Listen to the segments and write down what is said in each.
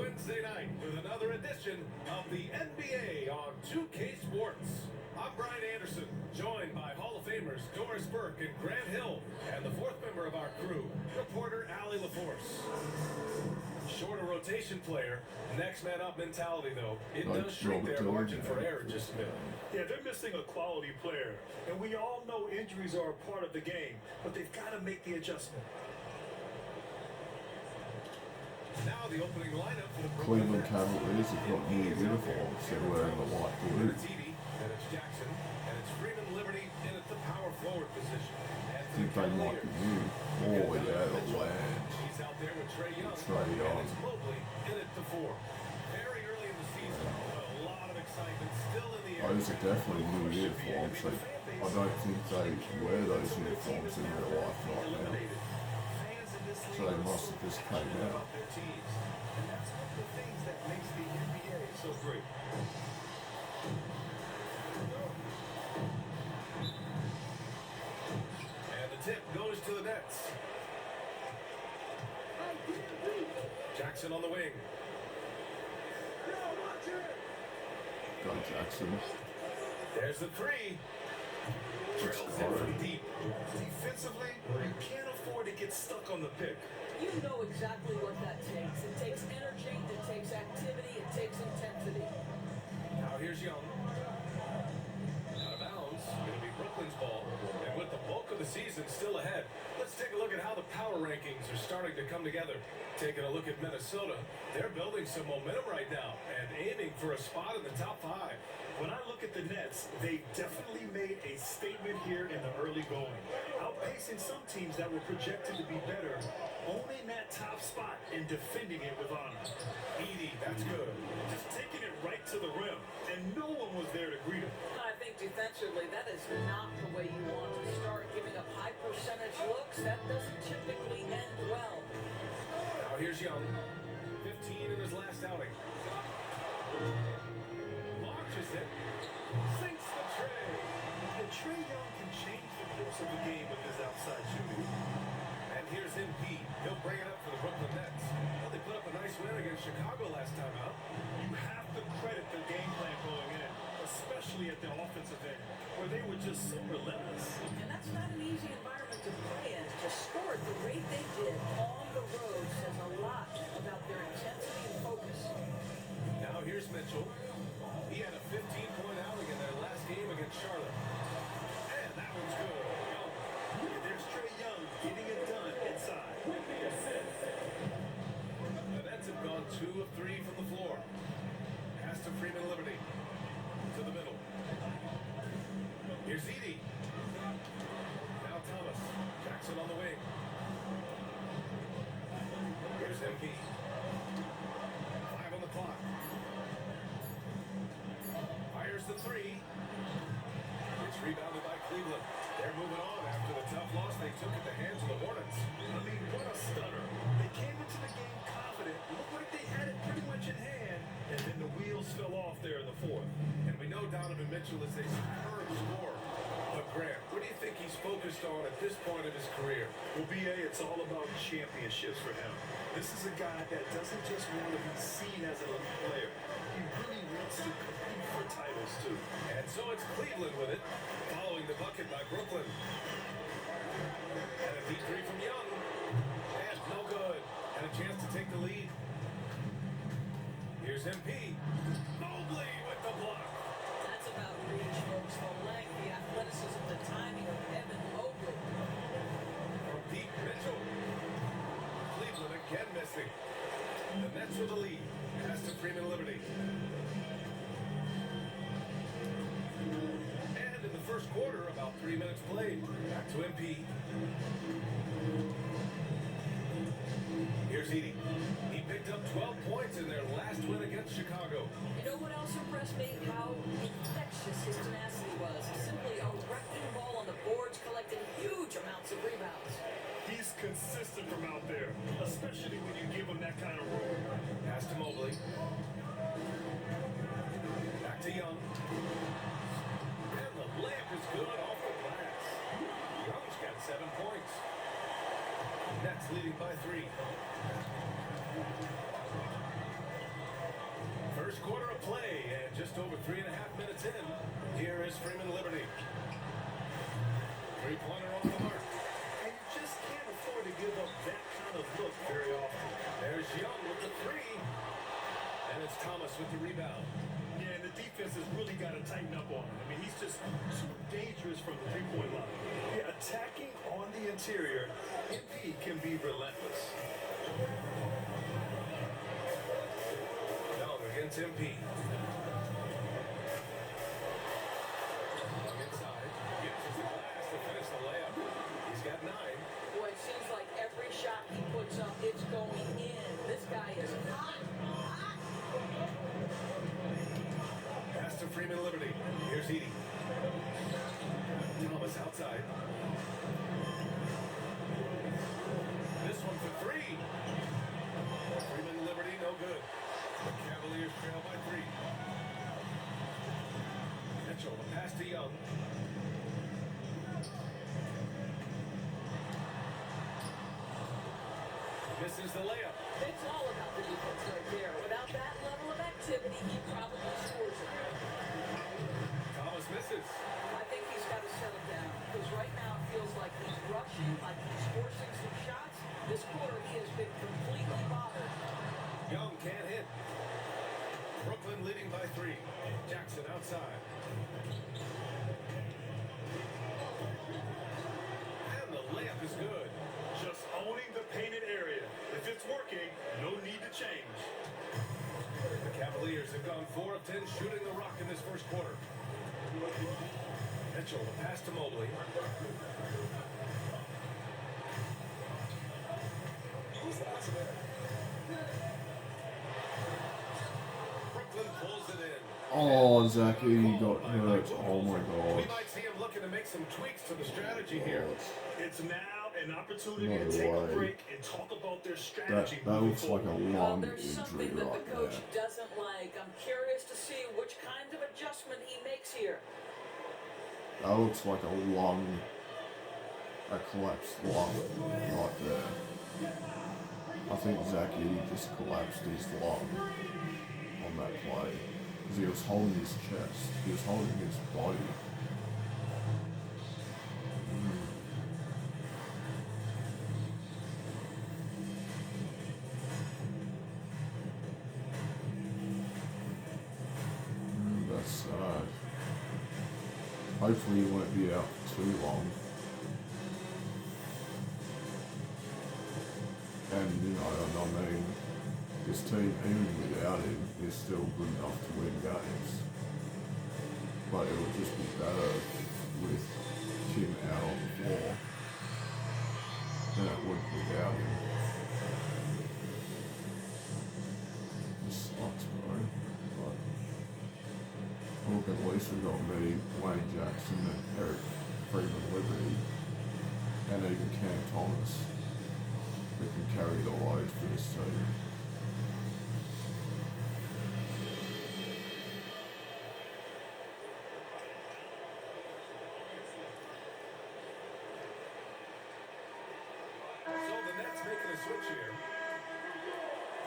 Wednesday night with another edition of the NBA on 2K Sports. I'm Brian Anderson, joined by Hall of Famers Doris Burke and Grant Hill, and the fourth member of our crew, reporter Allie LaForce. Shorter rotation player, next man up mentality though. It does shrink their margin for error just a bit. Yeah, they're missing a quality player, and we all know injuries are a part of the game, but they've got to make the adjustment. Now the opening lineup for the Cleveland Caverliers have got new uniforms. They're wearing the white blue. It's Edie, and it's Jackson, and it's Freeman Liberty in at the power forward position. I think they might be new. Oh yeah, the land. He's out there with Trey Young. Trey Young. And it's Mobley in at the 4. Very early in the season, but a lot of excitement still in the air. Those are definitely new uniforms. I don't think they wear those uniforms in real life right now. So they must have just came out. And that's one of the things that makes the NBA so great. And the tip goes to the Nets. Jackson on the wing. Go Jackson. There's the 3. Drills in from deep. Defensively, you can't afford to get stuck on the pick. You know exactly what that takes. It takes energy, it takes activity, it takes intensity. Now here's Young. Out of bounds. Going to be Brooklyn's ball. And with the bulk of the season still ahead, let's take a look at how the power rankings are starting to come together. Taking a look at Minnesota, they're building some momentum right now and aiming for a spot in the top 5. When I look at the Nets, they definitely made a statement here in the early going, outpacing some teams that were projected to be better, owning that top spot and defending it with honor. Edie, that's good. Just taking it right to the rim, and no one was there to greet him. I think defensively, that is not the way you want to start giving up high percentage looks. That doesn't typically end well. Now here's Young. 15 in his last outing. Launches it. Sinks the tray. And Trey Young can change the course of the game with his outside shooting. And here's MP. He'll bring it up for the Brooklyn Nets. Well, they put up a nice win against Chicago last time out. You have to credit the game plan going in, especially at the offensive end, where they were just so relentless. And that's not an easy environment to play in. To score at the rate they did on the road says a lot about their intensity and focus. Now here's Mitchell. He had a 15-point outing in their last game against Charlotte. And that one's good. Young. And there's Trey Young getting it done inside. The Nets have gone 2 of 3 from the floor. Pass to Freeman Liberty. To the middle. Here's Edie. Now Thomas. Jackson on the wing. Here's MP. 5 on the clock. Fires the 3. It's rebounded by Cleveland. They're moving on after the tough loss they took at the hands of the Hornets. I mean, what a stunner. They came into the game confident, looked like they had it pretty much in hand, and then the wheels fell off there in the 4th. And we know Donovan Mitchell is a superb scorer. But Grant, what do you think he's focused on at this point of his career? Well, BA, it's all about championships for him. This is a guy that doesn't just want to be seen as an elite player. He really wants to compete for titles, too. And so it's Cleveland with it, following the bucket by Brooklyn. And a deep 3 from Young. And no good. And a chance to take the lead. Here's MP. Mobley with the block. That's about reach, folks. The length, the athleticism, the timing of Evan Mobley. From deep, Mitchell. Cleveland again missing. The Nets with the lead. Pass to Freeman Liberty. And in the first quarter, about 3 minutes played. Back to MP. Here's Edie. He picked up 12 points in their last win against Chicago. You know what else impressed me? How infectious his tenacity was. Simply a wrecking ball on the boards, collecting huge amounts of rebounds. He's consistent from out there, especially when you give him that kind of room. Pass to Mobley. Back to Young. And the layup is good off the glass. Young's got 7 points. Nets leading by 3. 3.5 minutes in. Here is Freeman Liberty. Three-pointer off the mark. And you just can't afford to give up that kind of look very often. There's Young with the three. And it's Thomas with the rebound. Yeah, and the defense has really got to tighten up on him. I mean, he's just too dangerous from the three-point line. Yeah, attacking on the interior, MP can be relentless. Young against MP. Young inside. Uses the glass to finish the layup. He's got 9. Boy, it seems like every shot he puts up, it's going in. This guy is hot. Pass to Freeman Liberty. Here's Edie. Thomas outside. This one for 3. Freeman Liberty, no good. The Cavaliers trail by 3. Mitchell, the pass to Young. Misses the layup. It's all about the defense right there. Without that level of activity, he probably scores it. Thomas misses. I think he's got to settle down because right now it feels like he's rushing, like he's forcing some shots. This quarter, he has been completely bothered. Young can't hit. Brooklyn leading by 3. Jackson outside. And the layup is good. Just owning the painted area. If it's working, no need to change. The Cavaliers have gone 4 of 10 shooting the rock in this first quarter. Mitchell, the pass to Mobley. Brooklyn pulls it in. Oh, Zachy got hurt. Oh my We god. might see him looking to make some tweaks to the strategy here. It's now an opportunity No to take way. a break and talk about their That, strategy that moving looks like a forward. Well, lung there's injury something that right the coach there. doesn't like. I'm curious to see which kind of adjustment he makes here. That looks like a lung, a collapsed lung right there. I think Zachy just collapsed his lung on that play because he was holding his chest. He was holding his body. That's sad. Hopefully he won't be out for too long. And you know, I mean, this team, even without him, is still good enough to win games. But it would just be better with him out on the floor than it would without him. This sucks, bro. But look, at least we got me, Wayne Jackson, and Eric Freeman Liberty, and even Cam Thomas, who can carry the load for this team. So the Nets making a switch here.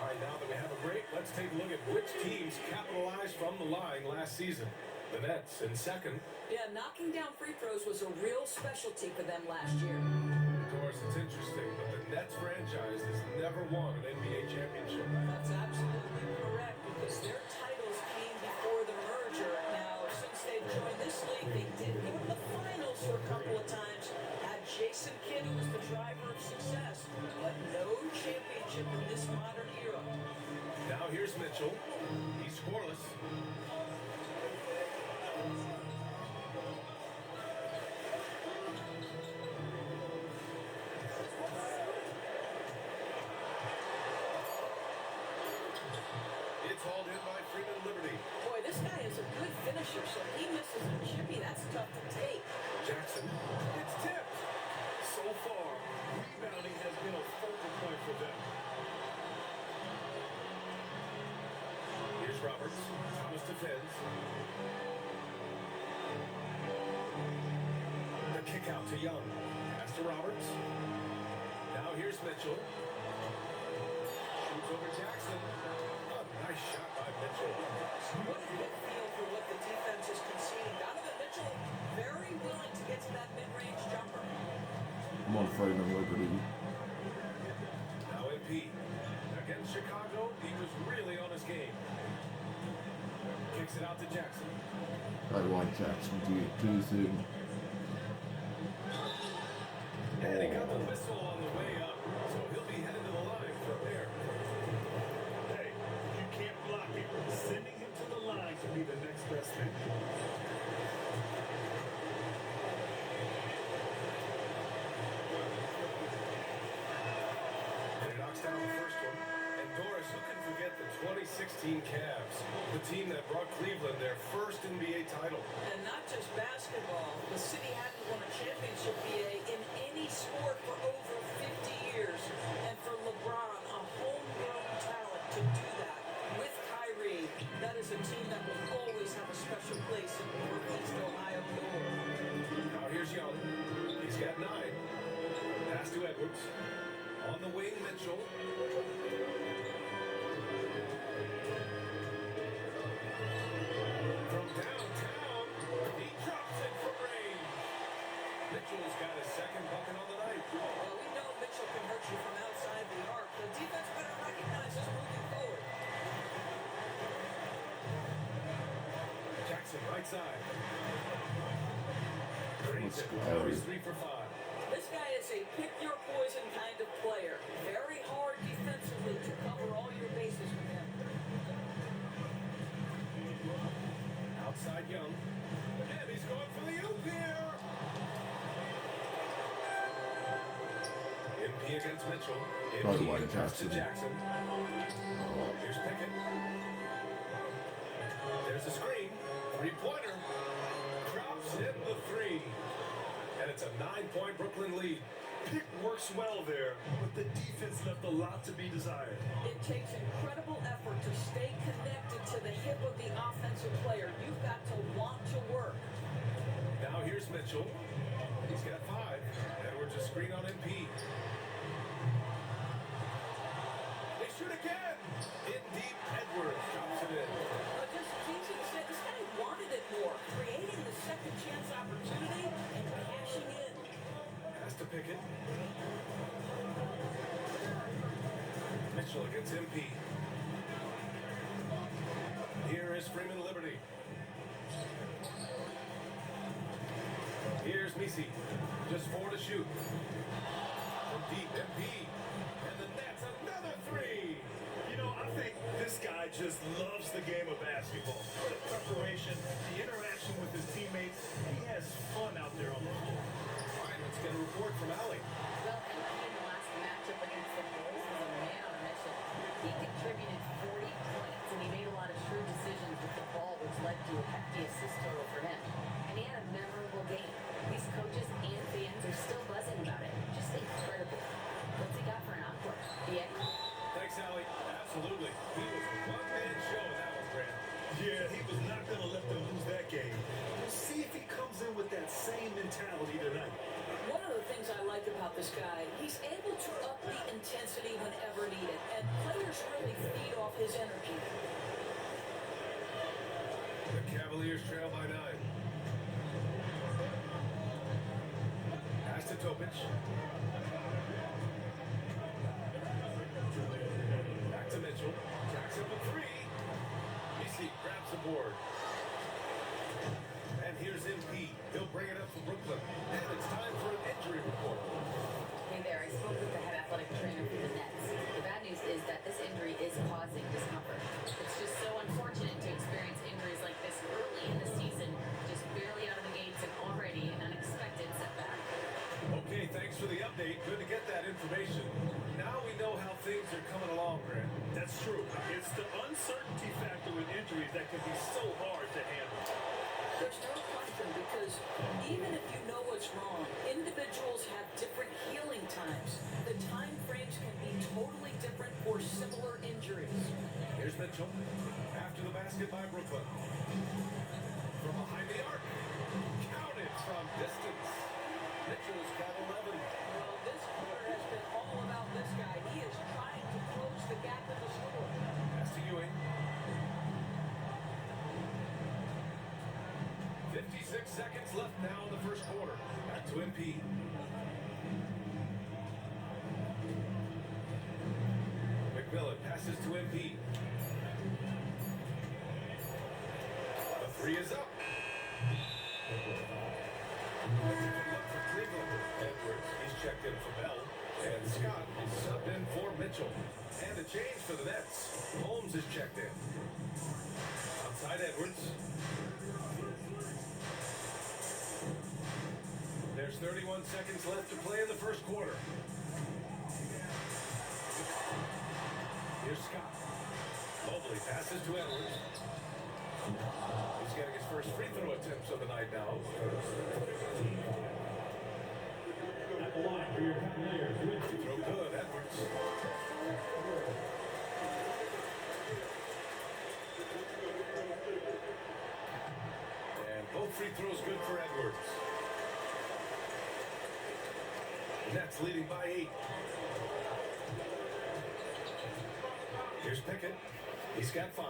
All right, now that we have a break, let's take a look at which teams capitalized from the line last season. The Nets in second. Yeah, knocking down free throws was a real specialty for them last year. Of course, it's interesting, but the Nets franchise has never won an NBA championship. That's absolutely correct because their titles came before the merger. Now, since they've joined this league, they did go to the finals for a couple of times. Had Jason Kidd, who was the driver of success, but no championship in this modern era. Now here's Mitchell. He's scoreless. It's hauled in by Freeman Liberty. Boy, this guy is a good finisher, so he misses a chippy. That's tough to take. Jackson. It's tipped. So far, rebounding has been a focal point for them. Here's Roberts. Thomas defends. The kick out to Young. Pass to Roberts. Now here's Mitchell. Shoots over Jackson. Oh, nice shot by Mitchell. What a good feel for what the fighting in Liberty. Now MP. Against Chicago, he was really on his game. Kicks it out to Jackson. I want Jackson to do the thing. And he got the whistle on the way up, so he'll be headed to the line from there. Hey, you can't block him. Sending him to the line can be the next best thing. And he knocks down the first one. And Doris, who can forget the 2016 Cavs, the team that brought Cleveland their first NBA title. And not just basketball. The city hadn't won a championship in any sport for over 50 years. And for LeBron, a homegrown talent to do that with Kyrie, that is a team that will always have a special place in the Northeast Ohio Door. Now here's Young. He's got 9. Pass to Edwards. On the wing, Mitchell. From downtown, he drops it from range. Mitchell's got his second bucket on the night. Well, we know Mitchell can hurt you from outside the arc. The defense better recognize this moving forward. Jackson, right side. Drains it. Let's go. He's 3 for 5. This guy is a pick-your-poison kind of player. Very hard defensively to cover all your bases with him. Outside Young. And he's going for the oop here. MP against Mitchell. By the MP way, to pass to Jackson. Jackson. Here's Pickett. There's a screen. 3-pointer. Drops in the 3. And it's a 9-point Brooklyn lead. Pick works well there, but the defense left a lot to be desired. It takes incredible effort to stay connected to the hip of the offensive player. You've got to want to work. Now here's Mitchell. He's got 5. Edwards a screen on MP. They shoot again. In deep, Edwards drops it in. Just teaching said this guy wanted it more, creating the second chance opportunity and cashing in. Has to pick it. Mitchell against MP. Here is Freeman Liberty. Here's Misi. Just 4 to shoot. From deep, MP. And the net's another 3. You know, I think this guy just loves the game of basketball. The preparation, the interaction with his teammates. He has fun out there on the floor. All right, let's get a report from Allie. Well, MP in the last matchup against the Bulls was a man on a mission. He contributed 40 points, and he made a lot of shrewd decisions with the ball, which led to a hefty assist total for him. And he had a memorable game. These coaches and fans are still buzzing about it. Just incredible. What's he got for an output? The Thanks, Allie. Absolutely. He was a one-man show in that one, Grant. Yeah, he was not going to let them lose that game. We'll see if he comes in with that same mentality tonight. One of the things I like about this guy, he's able to up the intensity whenever needed, and players really feed off his energy. The Cavaliers trail by 9. Pass to Topic. Back to Mitchell. Jackson for 3. BC grabs the board. And here's MP. He'll bring it up for Brooklyn. And it's time for an injury report. Hey there, I spoke with the head athletic trainer for the Nets. The bad news is that this injury is causing discomfort. It's just so unfortunate to experience injuries like this early in the season, just barely out of the gates and already an unexpected setback. Okay, thanks for the update. Good to get that information. Now we know how things are coming along, Grant. That's true. It's the uncertainty factor with injuries that can be so hard to handle. There's no question, because even if you know what's wrong, individuals have different healing times. The time frames can be totally different for similar injuries. Here's Mitchell. After the basket by Brooklyn. From behind the arc. Counted from distance. Mitchell's got 11. Well, this quarter has been all about this guy. He is trying to close the gap in the score. Pass to Ewing. 56 seconds left now in the first quarter. Back to MP. McMillan passes to MP. The three is up. A different look for Cleveland. Edwards, he's checked in for Bell. And Scott is subbed in for Mitchell. And a change for the Nets. Holmes is checked in. Outside Edwards. There's 31 seconds left to play in the first quarter. Here's Scott. Mobley passes to Edwards. He's getting his first free throw attempts of the night now. At the line for your Caverliers. Throw good, Edwards. And both free throws good for Edwards. Nets leading by 8. Here's Pickett. He's got 5.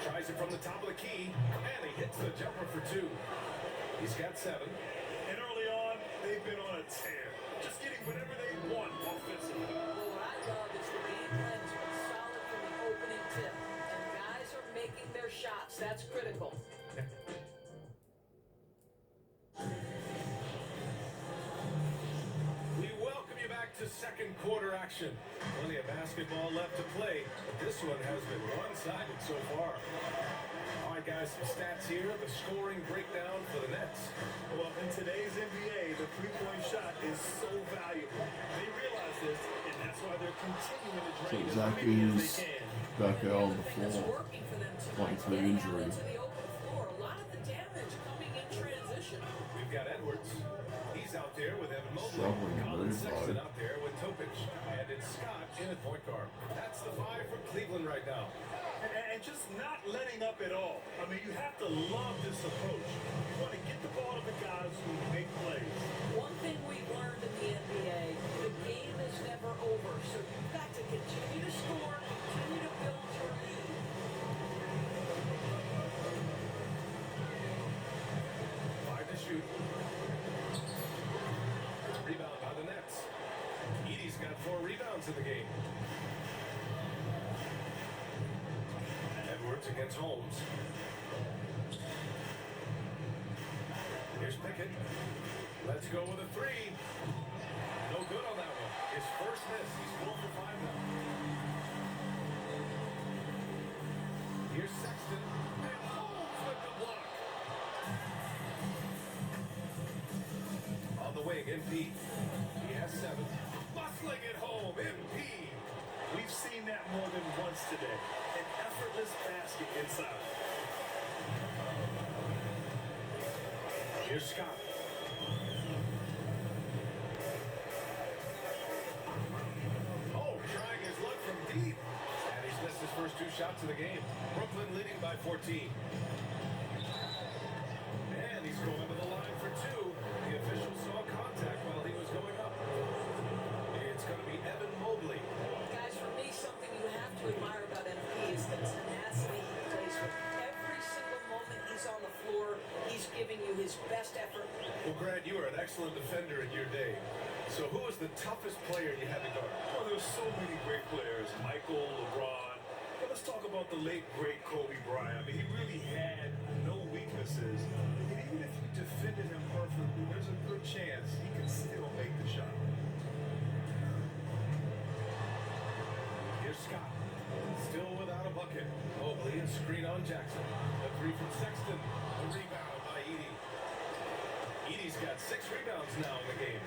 Tries it from the top of the key, and he hits the jumper for 2. He's got 7. And early on, they've been on a tear. Just getting whatever they want offensively. Well, what I love is the game plan has been solid from the opening tip. And guys are making their shots. That's critical. We welcome you back to second quarter action. Plenty of basketball left to play, but this one has been one-sided so far. All right, guys, some stats here. The scoring breakdown for the Nets. Well, in today's NBA, the three-point shot is so valuable. They realize this, and that's why they're continuing to drain as Zach many as is they can. back The out on other the thing that's floor. working for them Playing tonight, through getting out injury. into the open floor. A lot of the damage coming in transition. We've got Edwards. He's out there with Evan Mobley. Struggling to Colin move, Sexton though. out there with Topic. And it's Scott in at point guard. That's the 5 for Cleveland right now. And just not letting up at all. I mean, you have to love this approach. You want to get the ball to the guys who make plays. One thing we've learned in the NBA, the game is never over. So you've got to continue to score, continue to build your lead. 5 to shoot. Rebound by the Nets. Edie's got 4 rebounds in the game. Edwards against Holmes. Here's Pickett. Let's go with a 3. No good on that one. His first miss. He's 4 for 5 now. Here's Sexton. And Holmes with the block. On the wing, MP. He has 7. Bustling it home, MP. We've seen that more than once today. An effortless basket inside. Here's Scott. Oh, trying his luck from deep. And he's missed his first 2 shots of the game. Brooklyn leading by 14. And he's going to the line for 2. The official saw contact while he was going up. It's going to be Evan Mobley. Guys, for me, something you have to admire about MP is the tenacity he plays with. Every single moment he's on the floor, he's giving you his best effort. Well, Grant, you were an excellent defender in your day. So who was the toughest player you had to guard? Well, there's so many great players. Michael, LeBron. But let's talk about the late, great Kobe Bryant. I mean, he really had no weaknesses. And even if you defended him perfectly, there's a good chance he can still make the shot. Here's Scott. Still without a bucket. Mobley, a screen on Jackson. A 3 from Sexton. A rebound by Edie. Edie's got 6 rebounds now in the game.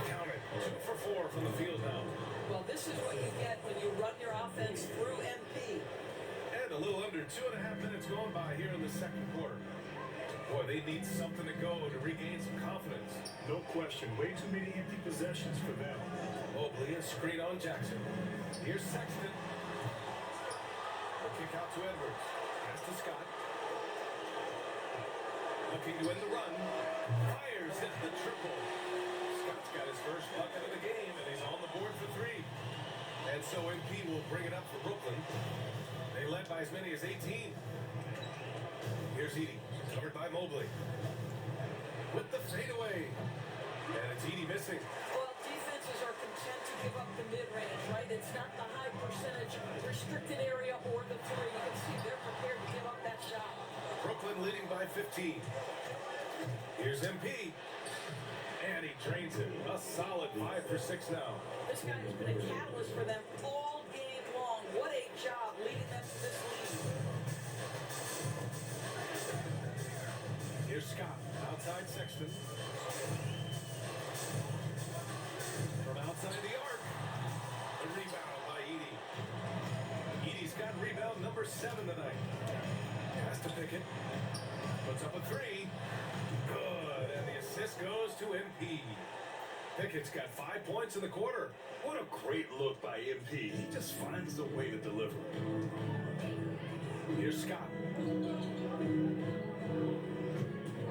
Count it. 2 for 4 from the field now. Well, this is what you get when you run your offense through MP. And a little under 2.5 minutes going by here in the second quarter. Boy, they need something to go to regain some confidence. No question. Way too many empty possessions for them. Mobley, a screen on Jackson. Here's Sexton. The kick out to Edwards. Pass to Scott. Looking to end the run. Fires at the triple. Scott's got his first bucket of the game, and he's on the board for 3. And so MP will bring it up for Brooklyn. They led by as many as 18. Here's Edie, covered by Mobley. With the fadeaway. And it's Edie missing. Well, defenses are content to give up the mid-range, right? It's not the high percentage restricted area or the three. You can see they're prepared to give up that shot. Brooklyn leading by 15. Here's MP. And he drains it. A solid 5 for 6 now. This guy has been a catalyst for them all game long. What a job leading them to this lead. Here's Scott, outside Sexton. From outside the arc. The rebound by Edie. Edie's got rebound number 7 tonight. Has to pick it. Puts up a 3. Good. And the assist goes to MP. Pickett's got 5 points in the quarter. What a great look by MP. He just finds a way to deliver. Here's Scott.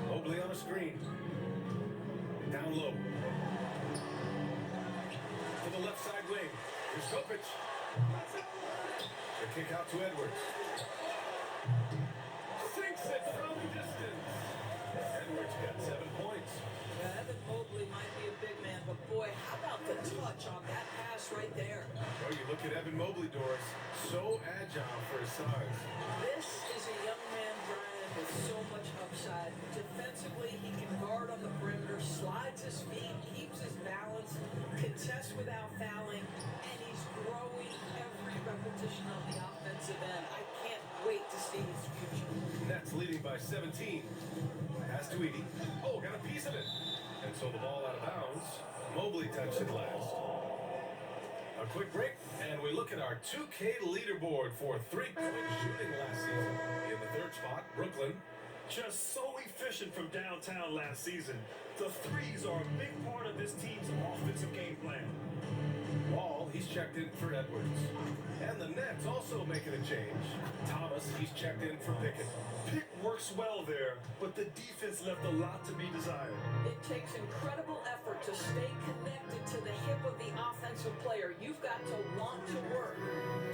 Mobley on a screen. Down low. To the left side wing. Here's Topic. The kick out to Edwards. Sinks it from distance. Edwards got 7 points. Yeah, Evan Mobley might be a big man, but boy, how about the touch on that pass right there? Oh, you look at Evan Mobley, Doris. So agile for his size. This is a young man, Brian, with so much upside. Defensively, he can guard on the perimeter, slides his feet, keeps his balance, contests without fouling, and he's growing every repetition on the offensive end. I can't wait to see his future. Nets leading by 17. Pass to Edie. Oh, got a piece of it. And so the ball out of bounds. Mobley touched it last. A quick break, and we look at our 2K leaderboard for three-point shooting last season. In the third spot, Brooklyn. Just so efficient from downtown last season. The threes are a big part of this team's offensive game plan. Wall, he's checked in for Edwards. And the Nets also making a change. Thomas, he's checked in for Pickett. Pick works well there, but the defense left a lot to be desired. It takes incredible effort to stay connected to the hip of the offensive player. You've got to want to work.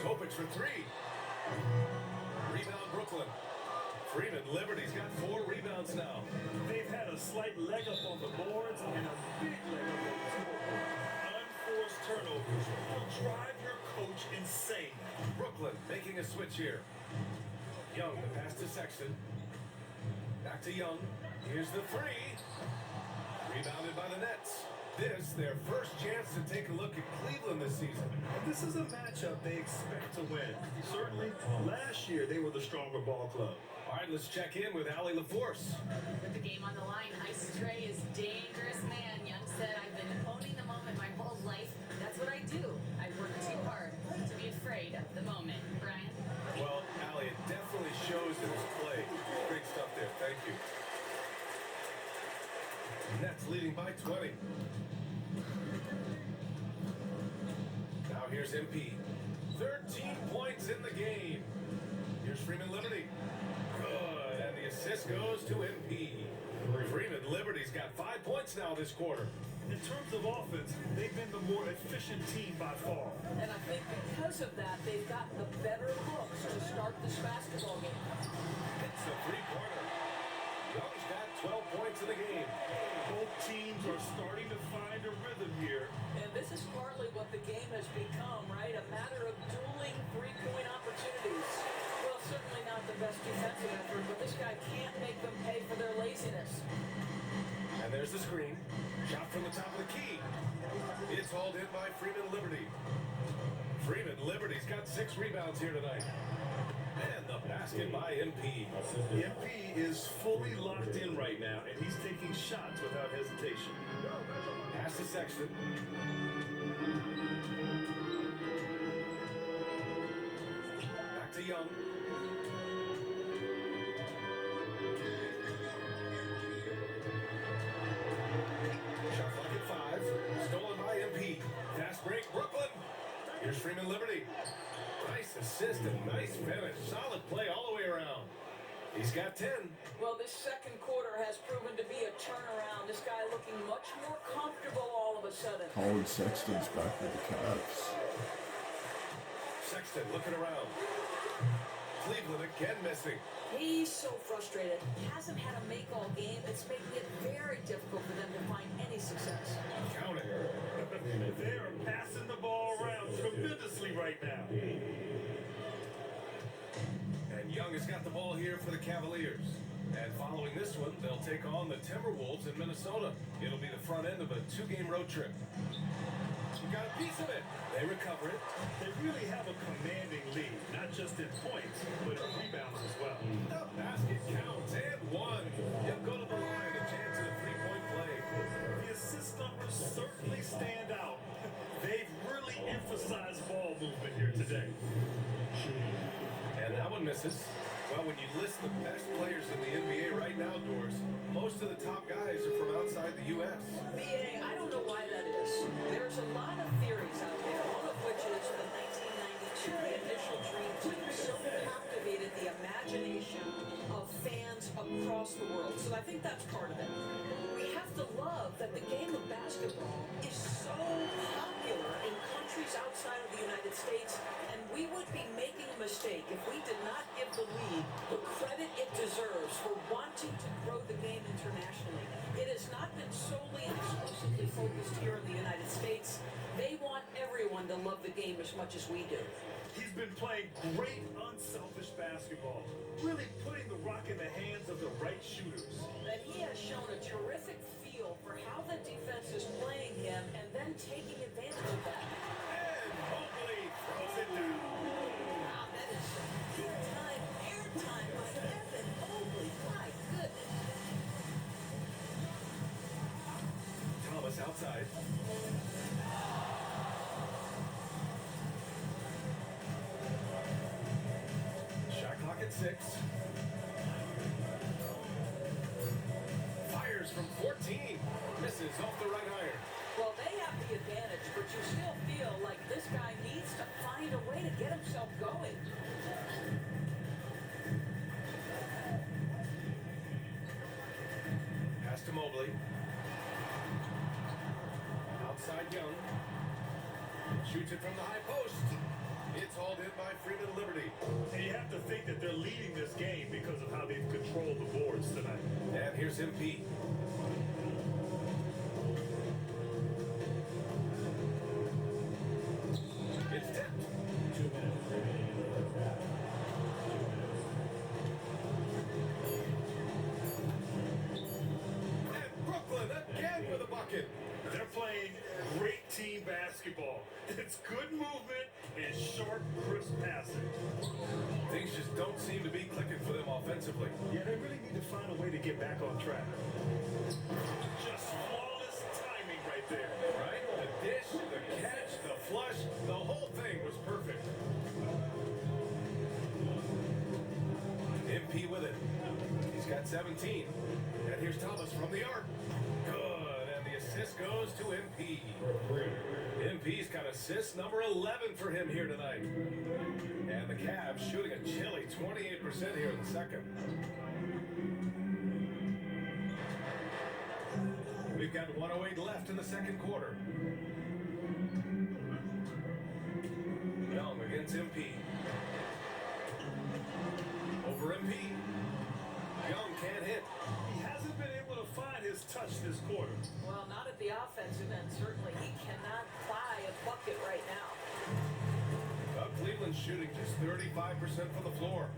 Topic for 3. Rebound Brooklyn. Freeman Liberty's got 4 rebounds now. They've had a slight leg up on the boards and a big leg up on the scoreboard. Unforced turnovers will drive your coach insane. Brooklyn making a switch here. Young, the pass to Sexton. Back to Young. Here's the 3. Rebounded by the Nets. This, their first chance to take a look at Cleveland this season. And this is a matchup they expect to win. Certainly, last year they were the stronger ball club. All right, let's check in with Allie LaForce. With the game on the line, Ice Trey is dangerous man. Young said, I've been owning the moment my whole life. That's what I do. I work too hard to be afraid of the moment. Brian? Well, Allie, it definitely shows in his play. Great stuff there. Thank you. Nets leading by 20. Now here's MP. 13 points in the game. Here's Freeman Liberty. Good. And the assist goes to MP. Freeman Liberty's got 5 points now this quarter. In terms of offense, they've been the more efficient team by far. And I think because of that, they've gotten the better looks to start this basketball game. It's a three-pointer. Young's got 12 points in the game. Both teams are starting to find a rhythm here. And this is partly what the game has become, right? A matter of dueling three-point opportunities. Well, certainly not the best defensive effort, but this guy can't make them pay for their laziness. And there's the screen. Shot from the top of the key. It's hauled in by Freeman Liberty. Freeman Liberty's got 6 rebounds here tonight. And the basket by MP. MP is fully locked in right now, and he's taking shots without hesitation. Pass to Sexton. Back to Young. Shot clock at 5. Stolen by MP. Fast break, Brooklyn. Here's Freeman Liberty. Nice assist and nice finish. Solid play all the way around. He's got 10. Well, this second quarter has proven to be a turnaround. This guy looking much more comfortable all of a sudden. Colin Sexton's back with the Cavs. Sexton looking around. Cleveland again missing. He's so frustrated. He hasn't had a make all game. It's making it very difficult for them to find any success. Count it. They are passing the ball around tremendously right now. And Young has got the ball here for the Cavaliers. And following this one, they'll take on the Timberwolves in Minnesota. It'll be the front end of a 2-game road trip. We got a piece of it. They recover it. They really have a commanding lead, not just in points, but in rebounds as well. The basket counts and one. He'll go to the line, a chance at a 3-point play. The assist numbers certainly stand out. They've really emphasized ball movement here today. And that one misses. Well, when you list the best players in the NBA right now, Doris, most of the top guys are from outside the U.S. BA, I don't know why that is. There's a lot of theories out there, one of which is the 1992 initial dream team so captivated the imagination of fans across the world. So I think that's part of it. We have to love that the game of basketball is so popular in countries outside of the United States, and we would be making a mistake if we did not give the league the credit it deserves for wanting to grow the game internationally. It has not been solely and exclusively focused here in the United States. They want everyone to love the game as much as we do. He's been playing great, unselfish basketball, really putting the rock in the hands of the right shooters. That he has shown a terrific feel for how the defense is playing him and then taking advantage of that. And Mobley throws it down. Wow, that is some big time airtime by Evan Mobley. My goodness. Thomas outside. Shot clock at 6. Fires from 14. Misses off the right iron. Well, they have the advantage, but you still feel like this guy needs to find a way to get himself going. Pass to Mobley. Outside Young. Shoots it from the high post. It's hauled in by Freeman Liberty. And you have to think that they're leading this game because of how they've controlled the boards tonight. And here's MP. It's tipped. 2 minutes remaining in the first half. 2 minutes. And Brooklyn again with a bucket. They're playing great team basketball. It's good movement and sharp, crisp passing. Things just don't seem to be clicking for them offensively. Yeah, they really need to find a way to get back on track. Just flawless timing right there. Right? The dish, the catch, the flush, the whole thing was perfect. MP with it. He's got 17. And here's Thomas from the arc. Good. And the assist goes to MP. MP's got assist number 11 for him here tonight. And the Cavs shooting a chilly 28% here in the second. We've got 1:08 left in the second quarter. Young against MP. Over MP. Young can't hit. He hasn't been able to find his touch this quarter. Well, not at the offensive end, certainly. He cannot buy a bucket right now. Well, Cleveland's shooting just 35% from the floor.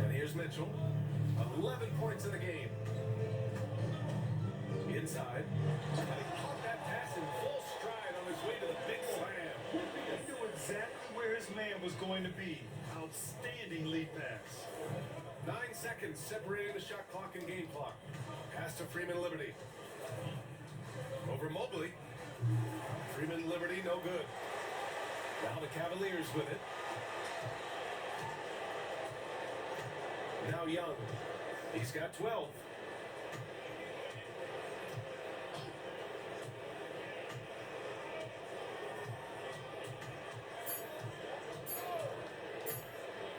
And here's Mitchell. 11 points in the game. Inside. And he caught that pass in full stride on his way to the big slam. He knew exactly where his man was going to be. Outstanding lead pass. 9 seconds separating the shot clock and game clock. Pass to Freeman Liberty. Over Mobley. Freeman Liberty, no good. Now the Cavaliers with it. Now Young. He's got 12.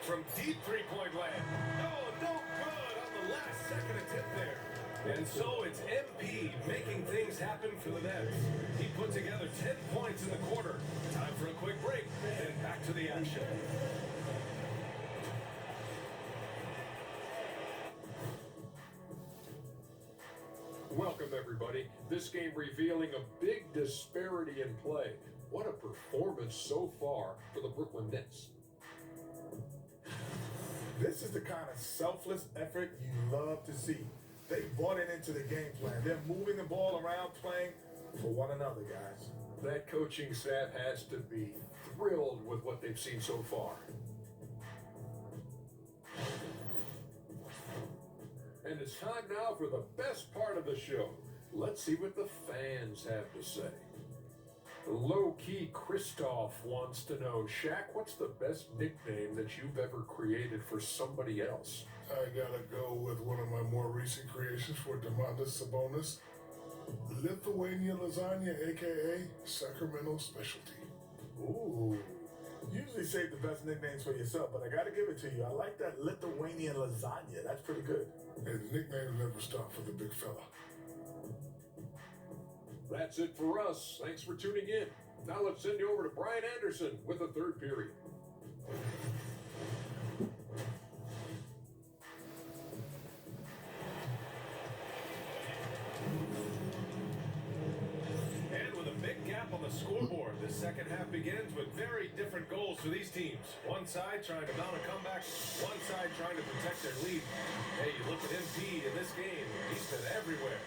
From deep three-point land. Oh, no good on the last second attempt there. And And so it's MP making things happen for the Nets. He put together 10 points in the quarter. Time for a quick break, then back to the action. Welcome, everybody. This game revealing a big disparity in play. What a performance so far for the Brooklyn Nets. This is the kind of selfless effort you love to see. They bought it into the game plan. They're moving the ball around, playing for one another, guys. That coaching staff has to be thrilled with what they've seen so far. And it's time now for the best part of the show. Let's see what the fans have to say. Low-key Christoph wants to know, Shaq, what's the best nickname that you've ever created for somebody else? I gotta go with one of my more recent creations for Domantas Sabonis. Lithuania lasagna, aka Sacramento specialty. Ooh. Usually save the best nicknames for yourself, but I gotta give it to you. I like that Lithuanian lasagna. That's pretty good. And the nicknames never stop for the big fella. That's it for us. Thanks for tuning in. Now let's send you over to Brian Anderson with the third period. And with a big gap on the scoreboard, the second half begins with very different goals for these teams. One side trying to mount a comeback, one side trying to protect their lead. Hey, you look at MP in this game, he's been everywhere.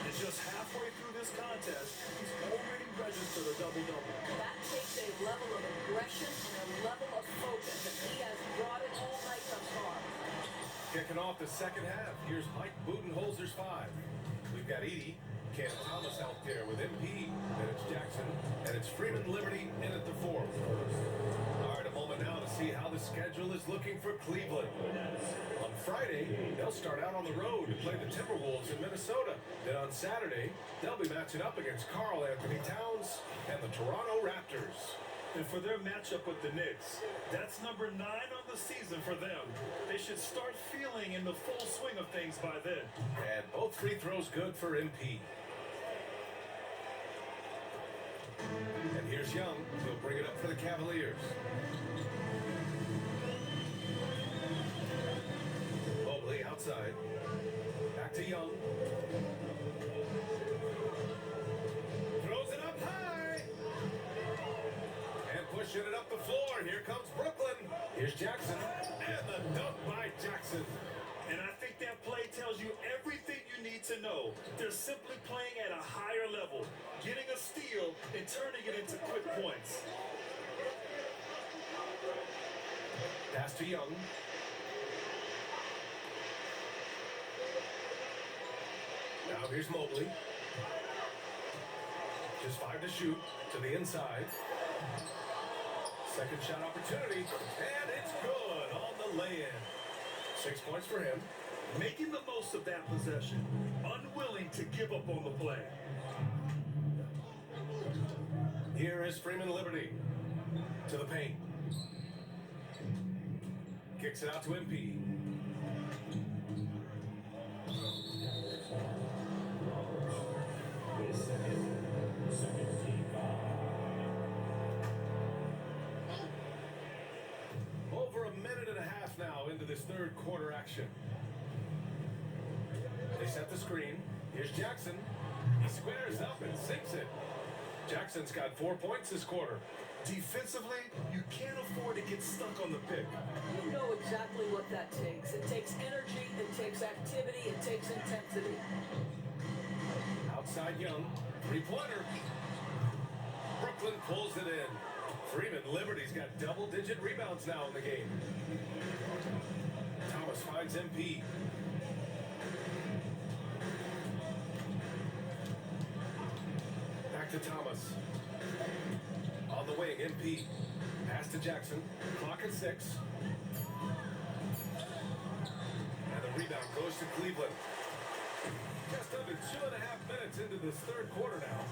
And just halfway through this contest, he's already registered a double-double. That takes a level of aggression and a level of focus, and he has brought it all night thus far. Kicking off the second half, here's Mike Budenholzer's 5. We've got Edie, Cam Thomas out there with MP, then it's Jackson, and it's Freeman Liberty in at the 4th. All right, a moment now to see how the schedule is looking for Cleveland. On Friday, they'll start out on the road to play the Timberwolves in Minnesota. Then on Saturday, they'll be matching up against Karl Anthony Towns and the Toronto Raptors. And for their matchup with the Knicks, that's number 9 on the season for them. They should start feeling in the full swing of things by then. And both free throws good for MP. And here's Young. He'll bring it up for the Cavaliers. Mobley outside. Back to Young. Throws it up high. And pushing it up the floor. Here comes Brooklyn. Here's Jackson. And the dunk by Jackson. And I think that play tells you everything you need to know. They're simply playing at a higher level, getting a steal and turning it into quick points. Pass to Young. Now here's Mobley. Just 5 to shoot to the inside. Second shot opportunity, and it's good on the lay-in. 6 points for him. Making the most of that possession, unwilling to give up on the play. Here is Freeman Liberty to the paint. Kicks it out to MP. Over a minute and a half now into this third quarter action. They set the screen. Here's Jackson. He squares up and sinks it. Jackson's got 4 points this quarter. Defensively, you can't afford to get stuck on the pick. You know exactly what that takes. It takes energy, it takes activity, it takes intensity. Outside Young. Three-pointer. Brooklyn pulls it in. Freeman Liberty's got double-digit rebounds now in the game. Thomas finds MP. Back to Thomas. On the wing, MP. Pass to Jackson. Clock at 6. And the rebound goes to Cleveland. Just under 2.5 minutes into this third quarter now.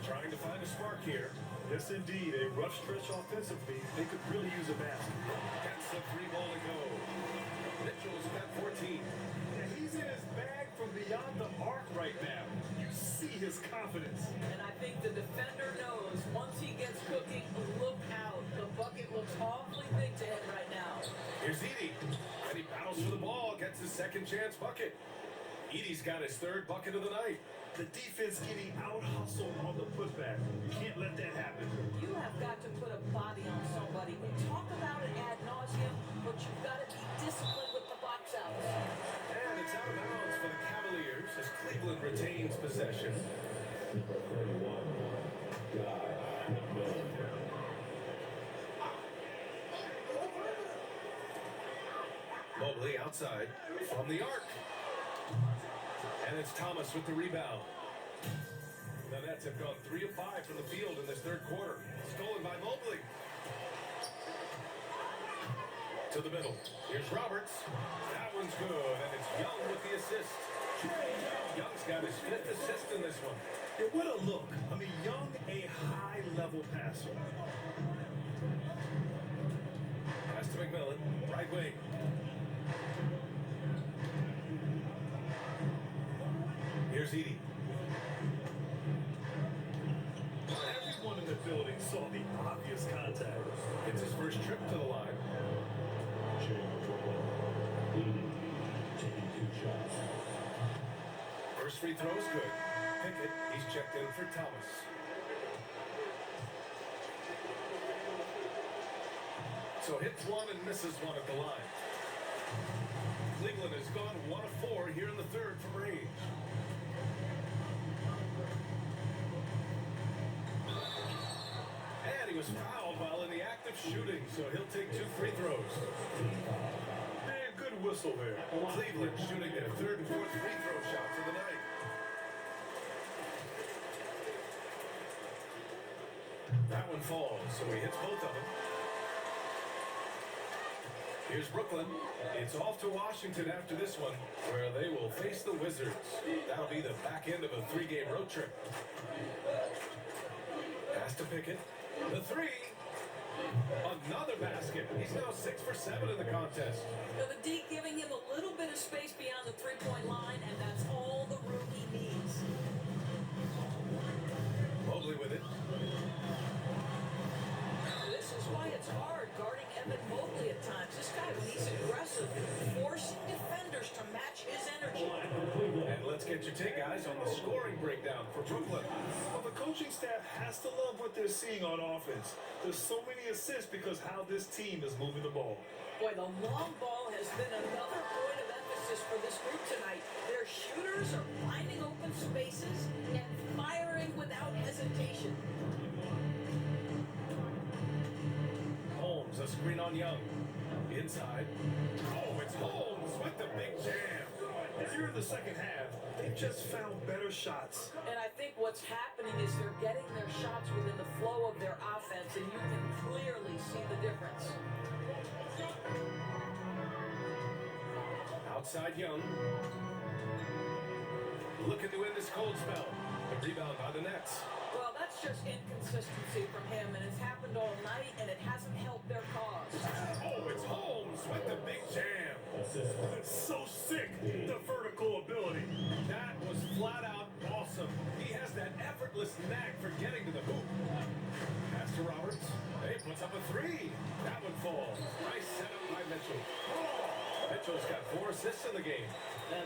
Trying to find a spark here. Yes, indeed. A rough stretch offensively. They could really use a basket. Gets the 3 ball to go. Mitchell's got 14. And he's in his bag from beyond at the arc right now. You see his confidence. And I think the defender knows once he gets cooking, look out. The bucket looks awfully big to him right now. Here's Edie. And he battles for the ball, gets his second chance bucket. Edie's got his third bucket of the night. The defense getting out-hustled on the putback. You can't let that happen. You have got to put a body on somebody. We talk about it ad nauseum, but you've got to be disciplined with the box outs. And it's out of bounds for the Cavaliers as Cleveland retains possession. Mobley outside from the arc. And it's Thomas with the rebound. The Nets have gone 3 of 5 from the field in this third quarter. Stolen by Mobley. To the middle. Here's Roberts. That one's good, and it's Young with the assist. Young's got his 5th assist in this one. And what a look. I mean, Young, a high-level passer. Pass to McMillan. Right wing. Here's Edie. Everyone in the building saw the obvious contact. It's his first trip to the line. First free throw is good. Pickett, he's checked in for Thomas. So hits one and misses one at the line. Cleveland has gone 1 of 4 here in the third from range. And he was fouled while in the act of shooting, so he'll take 2 free throws. Man, good whistle there. Cleveland shooting their 3rd and 4th free throw shots of the night. That one falls, so he hits both of them. Here's Brooklyn. It's off to Washington after this one, where they will face the Wizards. That'll be the back end of a 3-game road trip. Pass to Pickett. The 3. Another basket. He's now 6 for 7 in the contest. Now the D giving him a little bit of space beyond the three-point line, and that's all the room he needs. Mobley with it. This is why it's hard guarding Evan Mobley at times. This guy, when he's aggressive, forcing defenders to match his energy. And let's get your take, guys, on the scoring breakdown for Brooklyn. Well, the coaching staff has to love what they're seeing on offense. There's so many assists because how this team is moving the ball. Boy, the long ball has been another point of emphasis for this group tonight. Their shooters are finding open spaces and firing without hesitation. Holmes, a screen on Young. Inside. Oh, it's Holmes with the big jam. Here in the second half, they've just found better shots. And I think what's happening is they're getting their shots within the flow of their offense, and you can clearly see the difference. Outside Young. Looking to end this cold spell. The rebound by the Nets. Well, that's just inconsistency from him, and it's happened all night, and it hasn't helped their cause. Oh, it's Holmes with the big jam. It's so sick, the vertical ability. That was flat out awesome. He has that effortless knack for getting to the hoop. Pass to Roberts. He puts up a 3. That one falls. Nice setup by Mitchell. Mitchell's got 4 assists in the game.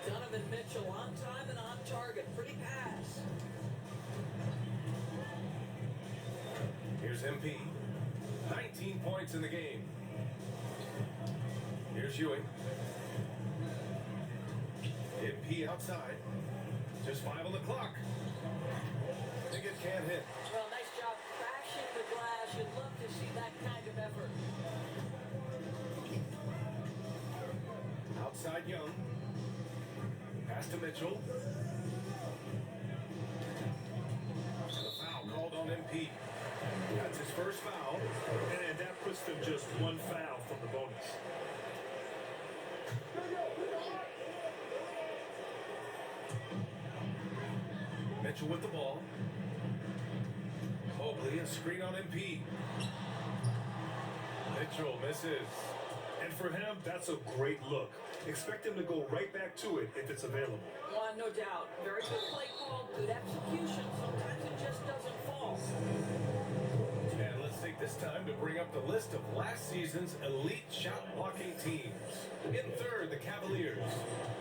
Donovan Mitchell on time and on target. Pretty pass. Here's MP. 19 points in the game. Here's Ewing. MP outside. Just 5 on the clock. Pickett can't hit. Well, nice job crashing the glass. You'd love to see that kind of effort. Outside Young. Pass to Mitchell. And the foul called on MP. That's his first foul. And that puts them just 1 foul from the bonus. Mitchell with the ball. Mobley, a screen on MP. Mitchell misses. And for him, that's a great look. Expect him to go right back to it if it's available. Well, no doubt. Very good play call, good execution. Sometimes it just doesn't fall. And let's take this time to bring up the list of last season's elite shot blocking teams. In third, the Cavaliers.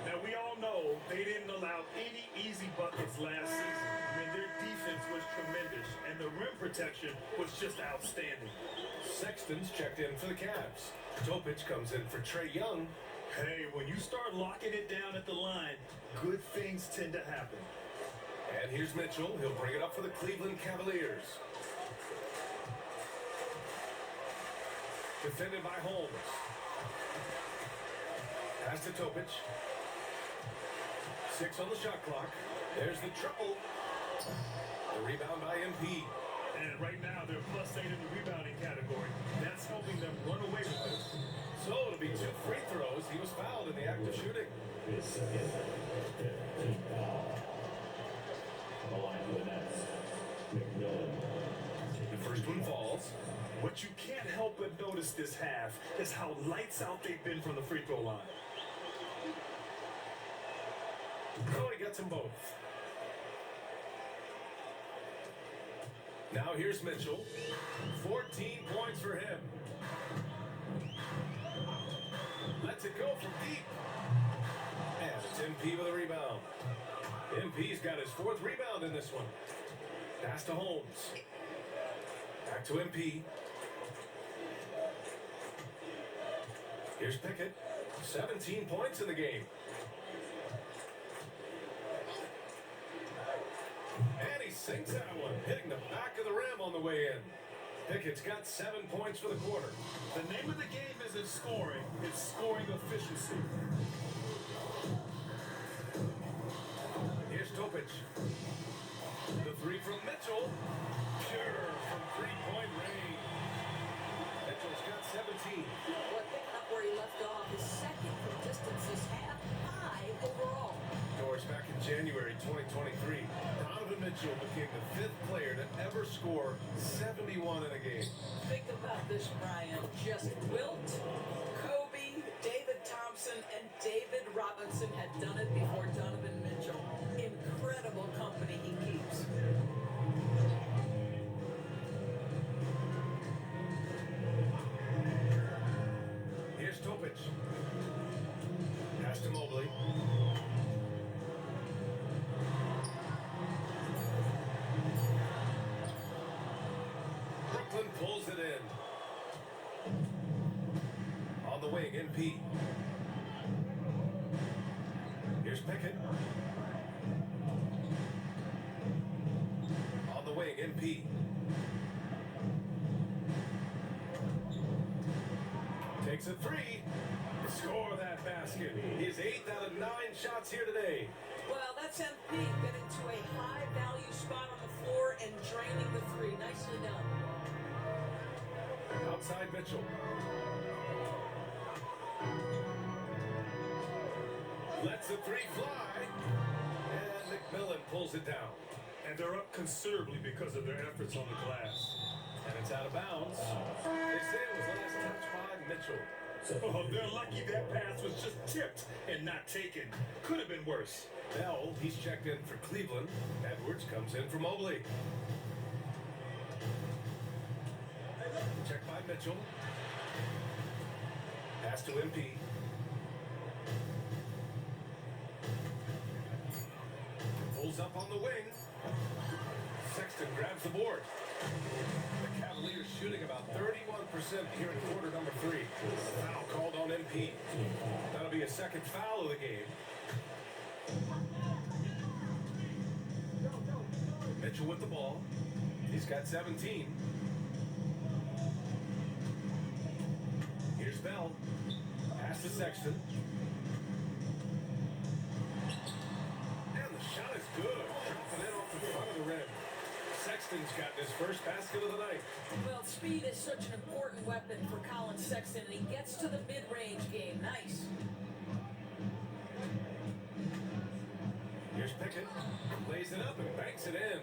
Now, we all know they didn't allow any easy buckets last season. I mean, their defense was tremendous, and the rim protection was just outstanding. Sexton's checked in for the Cavs. Topic comes in for Trae Young. Hey, when you start locking it down at the line, good things tend to happen. And here's Mitchell. He'll bring it up for the Cleveland Cavaliers. Defended by Holmes. Pass to Topic. 6 on the shot clock. There's the triple. The rebound by MP. And right now, they're +8 in the rebounding category. That's helping them run away with this. So it'll be 2 free throws. He was fouled in the act of shooting. The first one falls. What you can't help but notice this half is how lights out they've been from the free throw line. Oh, he gets them both. Now here's Mitchell. 14 points for him. Lets it go from deep. And it's MP with a rebound. MP's got his 4th rebound in this one. Pass to Holmes. Back to MP. Here's Pickett. 17 points in the game. And he sinks that one, hitting the back of the rim on the way in. Pickett's got 7 points for the quarter. The name of the game isn't scoring, it's scoring efficiency. Here's Topic. The 3 from Mitchell. Pure from 3-point range. Mitchell's got 17. Well, picking up where he left off, his second from distance is half high overall. Doors back in January 2023. Donovan Mitchell became the 5th player to ever score 71 in a game. Think about this, Brian. Just Wilt, Kobe, David Thompson, and David Robinson had done it before Donovan Mitchell. Incredible company he keeps. Here's Topic. Pass to Mobley. Brooklyn pulls it in. On the wing, MP. Here's Pickett. On the wing, MP. Takes a 3. Score that basket. His 8th out of 9 shots here today. Well, that's MP getting to a high-value spot on the floor and draining the 3. Nicely done. Outside Mitchell. Lets the 3 fly. And McMillan pulls it down. And they're up considerably because of their efforts on the glass. And it's out of bounds. They say it was last touched by Mitchell. Oh, they're lucky that pass was just tipped and not taken. Could have been worse. Bell, he's checked in for Cleveland. Edwards comes in for Mobley. Checked by Mitchell. Pass to MP. Pulls up on the wing. Sexton grabs the board. The Cavaliers shooting about 31% here in quarter number 3. Foul called on MP. That'll be a second foul of the game. Mitchell with the ball. He's got 17. Here's Bell. Pass to Sexton. And the shot is good. Dropping in off the front of the rim. Sexton's gotten his first basket of the night. Well, speed is such an important weapon for Colin Sexton, and he gets to the mid-range game. Nice. Here's Pickett. Lays it up and banks it in.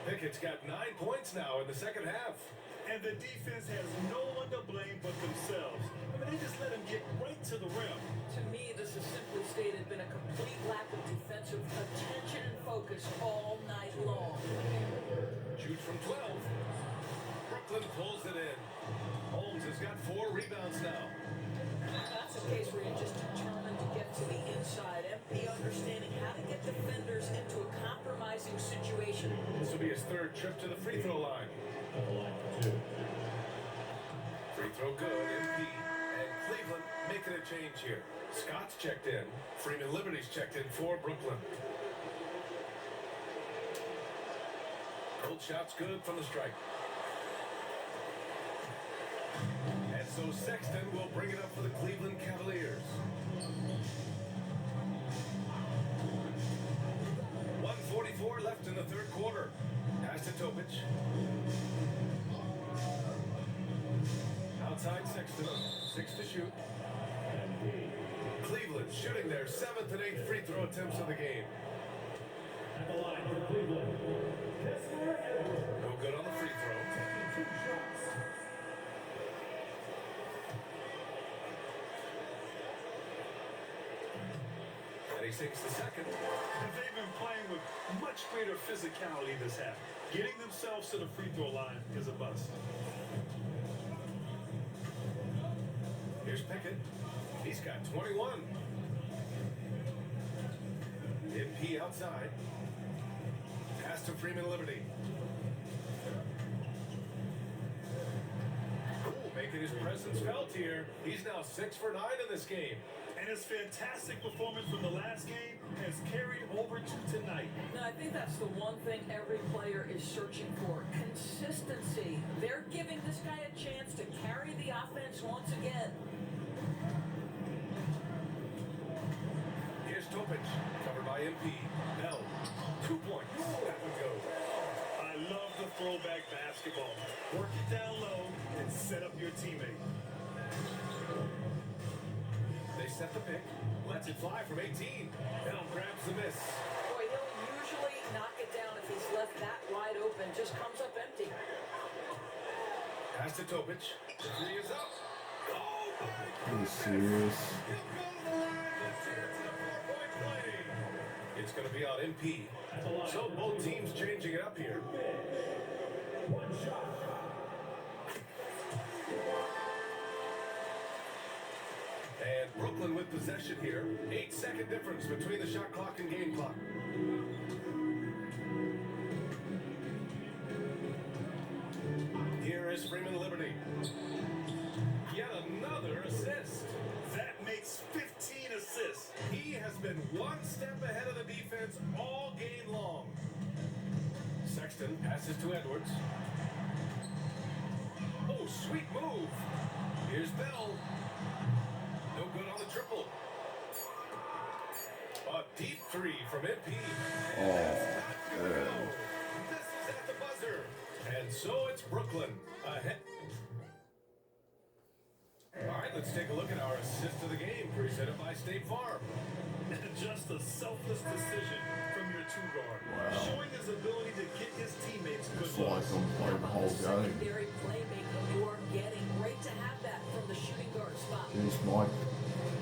Pickett's got 9 points now in the second half. And the defense has no one to blame but themselves. I mean, they just let him get right to the rim. To me, this has simply stated been a complete lack of defensive attention and focus all night long. Shoots from 12. Brooklyn pulls it in. Holmes has got 4 rebounds now. That's a case where you're just determined to get to the inside. MP understanding how to get defenders into a compromising situation. This will be his 3rd trip to the free throw line. Free throw good, MP. And Cleveland making a change here. Scott's checked in. Freeman Liberty's checked in for Brooklyn. Cold shot's good from the strike. And so Sexton will bring it up for the Cleveland Cavaliers. 1:44 left in the 3rd quarter. Pass to Topic. Outside Sexton. 6 to shoot. Cleveland shooting their 7th and 8th free throw attempts of the game. At the line for Cleveland. No good on the free throw. And he sinks the second. And they've been playing with much greater physicality this half. Getting themselves to the free throw line is a must. Here's Pickett. He's got 21. MP outside. Pass to Freeman Liberty. Ooh, making his presence felt here. He's now 6 for 9 in this game. And his fantastic performance from the last game has carried over to tonight. Now, I think that's the one thing every player is searching for. Consistency. They're giving this guy a chance to carry the offense once again. Here's Topic, covered by MP. Bell, 2 points. That would go. I love the throwback basketball. Work it down low and set up your teammate. They set the pick. Lets it fly from 18. Bell grabs the miss. Boy, he'll usually knock it down if he's left that wide open. Just comes up empty. Pass to Topic. The 3 is up. Oh, my Are you serious? He'll go to the line. Let's see it to the 4-point play. It's going to be on MP. So both teams changing it up here. One shot. And Brooklyn with possession here. 8-second difference between the shot clock and game clock. Here is Freeman Liberty. Yet another assist. That makes 15 assists. He has been one step ahead of the defense all game long. Sexton passes to Edwards. Oh, sweet move. Here's Bell. No good on the triple. A deep 3 from MP. Oh, yeah. This is at the buzzer. And so it's Brooklyn ahead. All right, let's take a look at our assist of the game, presented by State Farm. Just a selfless decision from your 2-guard. Wow. Showing his ability to get his teammates good It's like looks. I'm playing the whole game. Secondary playmaking you are getting. Great to have that from the shooting guard spot. Jeez, Mike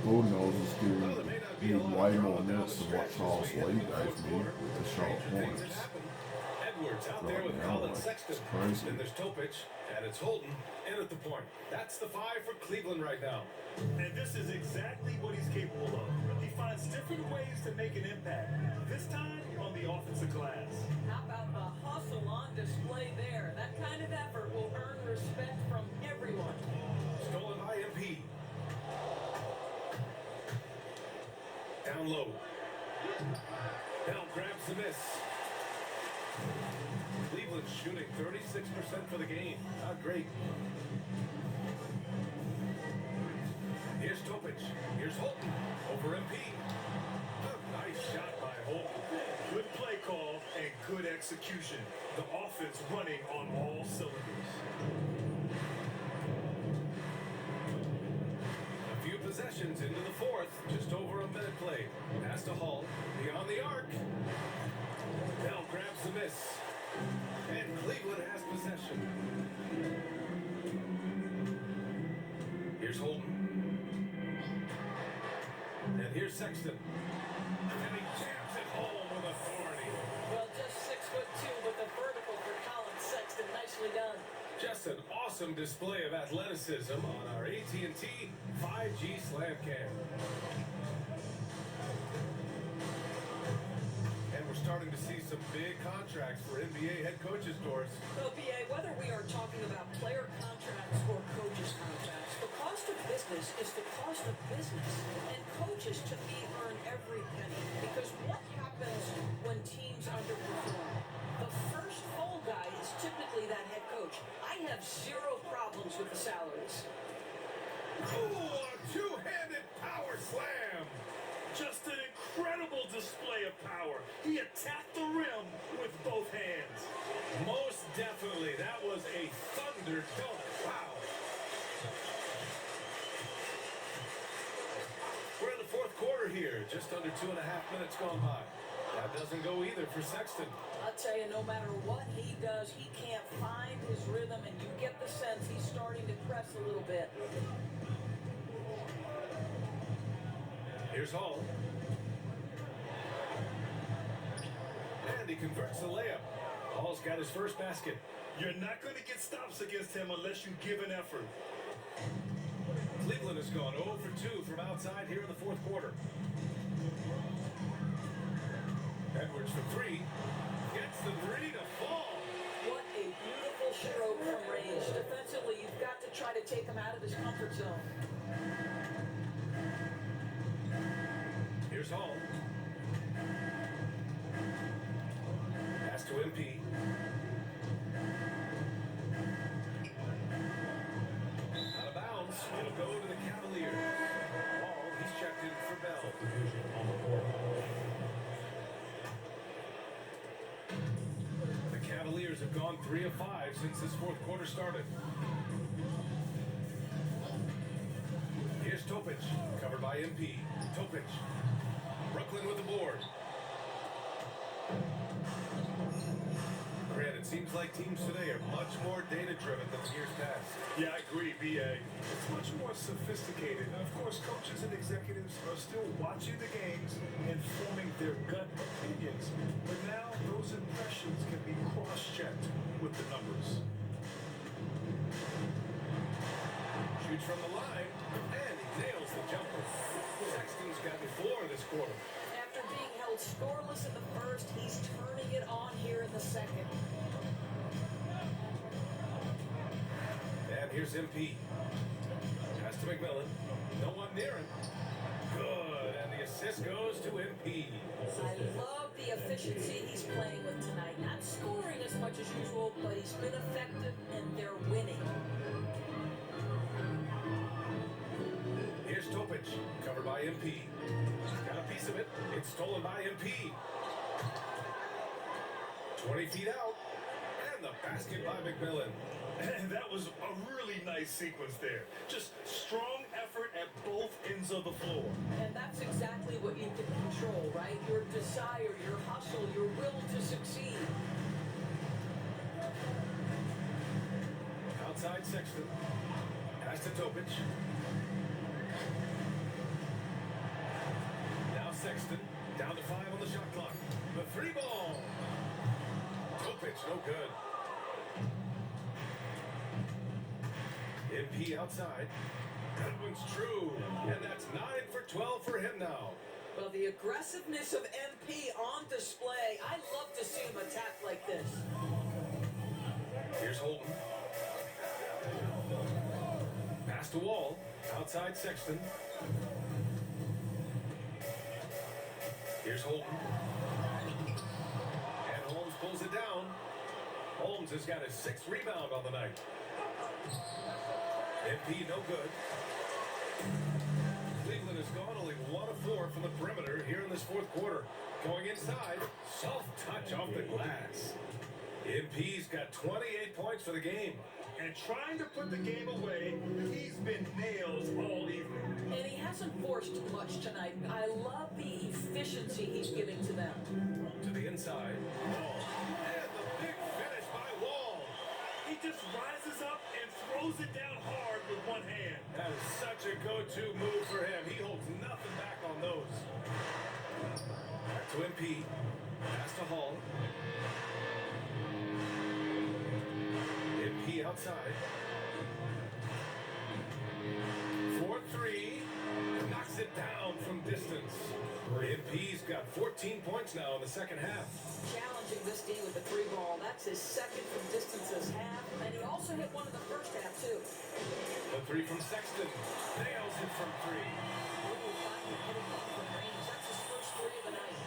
Bullnose is giving me way more minutes than what Charles Lee gave me with the sharp points. Edwards out there Right with now, Colin like, Sexton. it's crazy. Then there's Topic, and it's Holden in at the point. That's the 5 for Cleveland right now. And this is exactly what he's capable of. He finds different ways to make an impact. This time on the offensive glass. How about the hustle on display there? That kind of effort will earn respect from everyone. Stolen by MP. Down low. Bell grabs the miss. Cleveland shooting 36% for the game. Not great. Here's Topic. Here's Holton over MP. A nice shot by Holton. Good play call and good execution. The offense running on all cylinders. A few possessions into the 4th. Just over a minute played. Pass to Hall. Beyond the arc. Bell grabs the miss. And Cleveland has possession. Here's Holden. And here's Sexton. And he jams it home with authority. Well, just 6'2", but the vertical for Colin Sexton, nicely done. Just an awesome display of athleticism on our AT&T 5G Slam Cam. And we're starting to see some big contracts for NBA head coaches, Doris. Well, BA, whether we are talking about player contracts or coaches' contracts, the cost of business is the cost of business. And coaches, to me, earn every penny. Because what happens when teams underperform? The first fall guy is typically that head coach. I have zero problems with the salaries. Ooh, a two-handed power slam. Just an incredible display of power. He attacked the rim with both hands. Most definitely. That was a thunder dunk. Wow. We're in the fourth quarter here. Just under 2.5 minutes gone by. That doesn't go either for Sexton. I'll tell you, no matter what he does, he can't find his rhythm, and you get the sense he's starting to press a little bit. Here's Hall. And he converts the layup. Hall's got his first basket. You're not going to get stops against him unless you give an effort. Cleveland has gone 0 for 2 from outside here in the fourth quarter. Edwards for three. Gets the three to fall. What a beautiful stroke from range. Defensively, you've got to try to take him out of his comfort zone. Here's Hall. Pass to MP. Out of bounds. It'll go to the Cavaliers. Hall, he's checked in for Bell. The Cavaliers have gone 3 of 5 since this fourth quarter started. Here's Topic, covered by MP. Topic. Brooklyn with the board. Grant, it seems like teams today are much more data-driven than years past. Yeah, I agree, BA. It's much more sophisticated. And of course, coaches and executives are still watching the games and forming their gut opinions. But now those impressions can be cross-checked with the numbers. Shoots from the line, and he nails the jumper. Sexton's gotten 4 this quarter. After being held scoreless in the first, he's turning it on here in the second. And here's MP. Pass to McMillan. No one near him. Good, and the assist goes to MP. I love the efficiency he's playing with tonight. Not scoring as much as usual, but he's been effective, and they're winning. Here's Topic, covered by MP. Got a piece of it. It's stolen by MP. 20 feet out. And the basket by McMillan. And that was a really nice sequence there. Just strong effort at both ends of the floor. And that's exactly what you can control, right? Your desire, your hustle, your will to succeed. Outside Sexton. Pass to Topic. Now Sexton. Down to 5 on the shot clock. The 3-ball. Topic, no good. MP outside. That one's true. And that's 9 for 12 for him now. Well, the aggressiveness of MP on display. I love to see him attack like this. Here's Holden. Pass to Wall. Outside Sexton. Here's Holden. And Holmes pulls it down. Holmes has got his 6th rebound on the night. MP no good. Cleveland has gone only 1 of 4 from the perimeter here in this fourth quarter. Going inside, soft touch off the glass. MP's got 28 points for the game. And trying to put the game away, he's been nails all evening. And he hasn't forced much tonight. I love the efficiency he's giving to them. To the inside. And the big just rises up and throws it down hard with one hand. That is such a go-to move for him. He holds nothing back on those. Back to MP. Pass to Hall. MP outside. 4-3. Knocks it down from distance. MP's got 14 points now in the second half. Challenging this D with the 3-ball. That's his second from distance this half. And he also hit one in the first half, too. The 3 from Sexton. Nails it from 3. Hitting one from range. That's his first 3 of the night.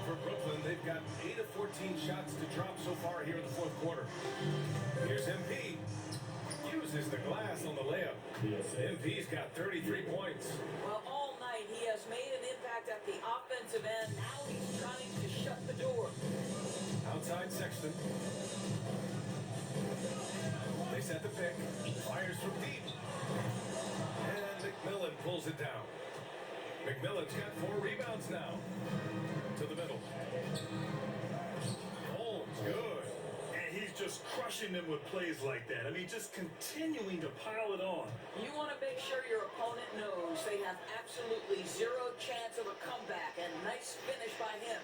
For Brooklyn, they've got 8 of 14 shots to drop so far here in the fourth quarter. Here's MP. Uses the glass on the layup. MP's got 33 points. Well, all night he has made an impact at the offensive end. Now he's trying to shut the door. Outside Sexton. They set the pick. Fires from deep. And McMillan pulls it down. McMillan's got 4 rebounds now. To the middle. Holmes, good. And he's just crushing them with plays like that. I mean, just continuing to pile it on. You want to make sure your opponent knows they have absolutely zero chance of a comeback. And nice finish by him.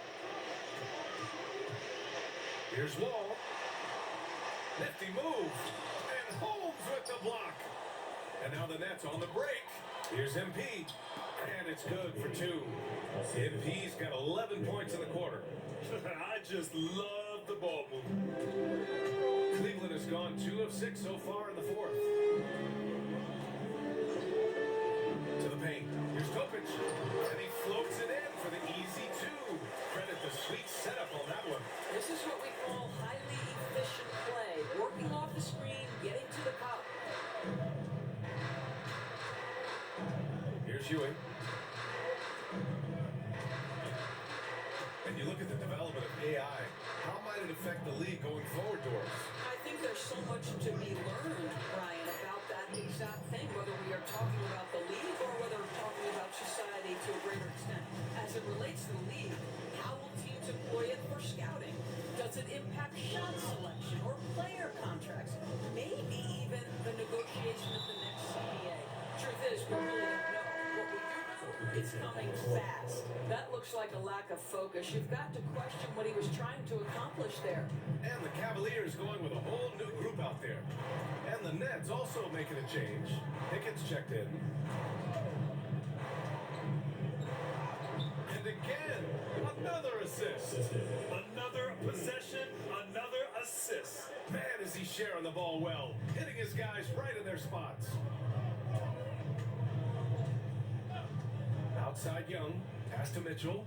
Here's Wall. Nifty move. And Holmes with the block. And now the Nets on the break. Here's MP. And it's good for 2. MP's got 11 points in the quarter. I just love the ball movement. Cleveland has gone 2 of 6 so far in the fourth. To the paint. Here's Topic. And he floats it in for the easy 2. Credit the sweet setup on that one. This is what we call highly efficient play. Working off the screen, getting to the cup. Here's Ewing. And you look at the development of AI. How might it affect the league going forward, Doris? I think there's so much to be learned, Brian, about that exact thing, whether we are talking about the league or whether we're talking about society to a greater extent. As it relates to the league, how will teams employ it for scouting? Does it impact shot selection or player contracts? Maybe even the negotiation of the next CBA. Truth is, we really don't know. What we do know, it's coming fast. That looks like a lack of focus. You've got to question what he was trying to accomplish there. And the Caverliers going with a whole new group out there. And the Nets also making a change. Pickett's checked in. And again, another assist. Another possession, another assist. Man, is he sharing the ball well. Hitting his guys right in their spots. Outside Young. Pass to Mitchell.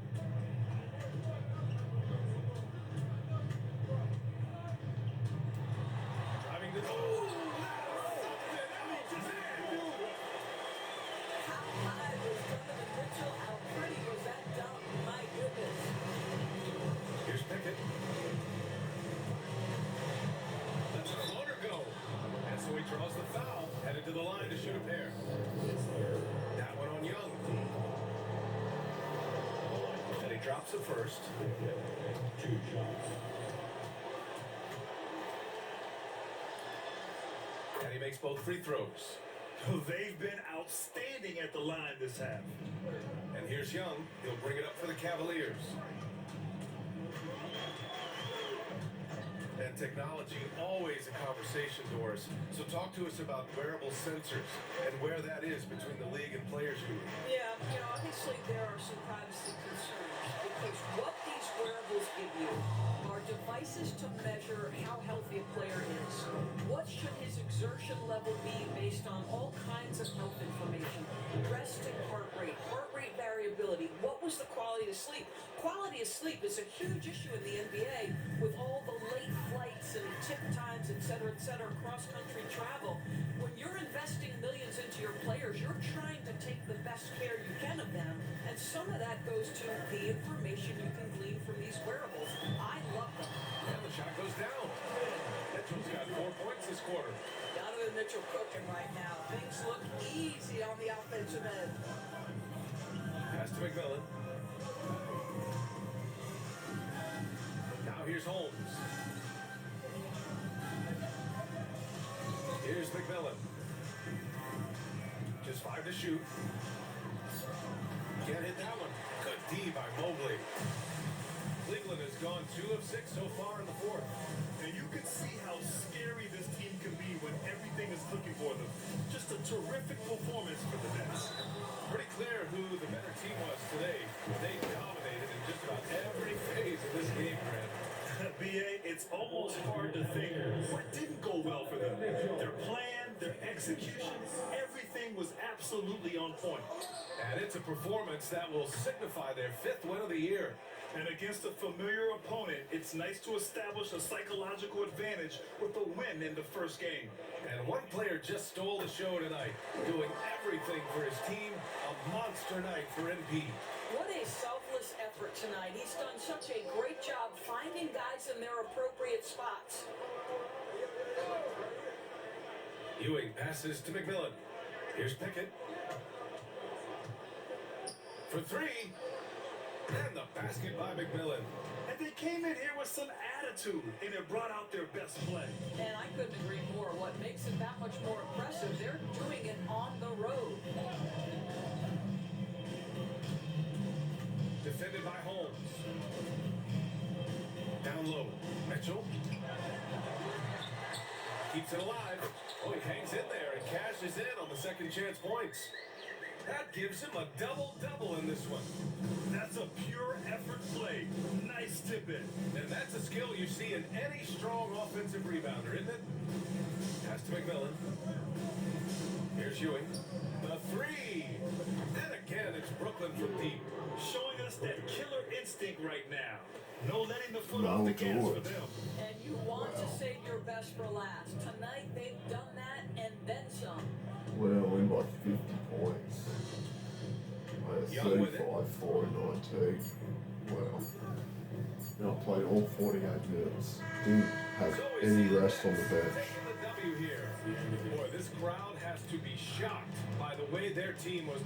Driving to... Oh! How high was Donovan Mitchell? How pretty was that dunk? My goodness. Here's Pickett. Lets the floater go. And so he draws the foul. Headed to the line to shoot a pair. That one on Young. And he drops the first. 2 shots. And he makes both free throws. They've been outstanding at the line this half. And here's Young. He'll bring it up for the Caverliers. And technology, always a conversation, Doris. So talk to us about wearable sensors and where that is between the league and players' union. Yeah, obviously there are some privacy concerns because what these wearables give you are devices to measure how healthy a player is. What should his exertion level be based on all kinds of health information? Resting heart rate variability. What was the quality of sleep? Quality of sleep is a huge issue in the NBA with all the late flights and tip times, et cetera, cross-country travel. When you're investing millions into your players, you're trying to take the best care you can of them, and some of that goes to the information you can glean from these wearables. I love them. And the shot goes down. Mitchell's got 4 points this quarter. Donovan Mitchell cooking right now. Things look easy on the offensive end. Pass to McMillan. Now here's Holmes. Here's McMillan. Just 5 to shoot. Can't hit that one. Good D by Mobley. Cleveland has gone 2 of 6 so far in the fourth. And you can see how scary this team can be when everything is clicking for them. Just a terrific performance for the Nets. Pretty clear who the better team was today. They dominated in just about every phase of this game, Grant. BA, it's almost hard to think what didn't go well for them. Their plan, their execution, everything was absolutely on point. And it's a performance that will signify their 5th win of the year. And against a familiar opponent, it's nice to establish a psychological advantage with a win in the first game. And one player just stole the show tonight, doing everything for his team. A monster night for NP. What a selfless effort tonight. He's done such a great job finding guys in their appropriate spots. Ewing passes to McMillan. Here's Pickett. For 3. And the basket by McMillan. And they came in here with some attitude, and it brought out their best play. And I couldn't agree more. What makes it that much more impressive, they're doing it on the road. Defended by Holmes. Down low. Mitchell. Keeps it alive. Oh, he hangs in there and cashes in on the second chance points. That gives him a double-double in this one. That's a pure effort play. Nice tip in. And that's a skill you see in any strong offensive rebounder, isn't it? Pass to McMillan. Here's Ewing. The 3. And again, it's Brooklyn from deep. Showing us that killer instinct right now. No letting the foot No, off the it's gas all for right. them. And you want to save your best for last. Tonight, they've done that and then some. Well, win by 50 points. Young with it. 35-4-19. Well, you know, played all 48 minutes. Didn't have So any he's rest on the bench. taking the W here. Boy, this crowd has to be shocked by the way their team was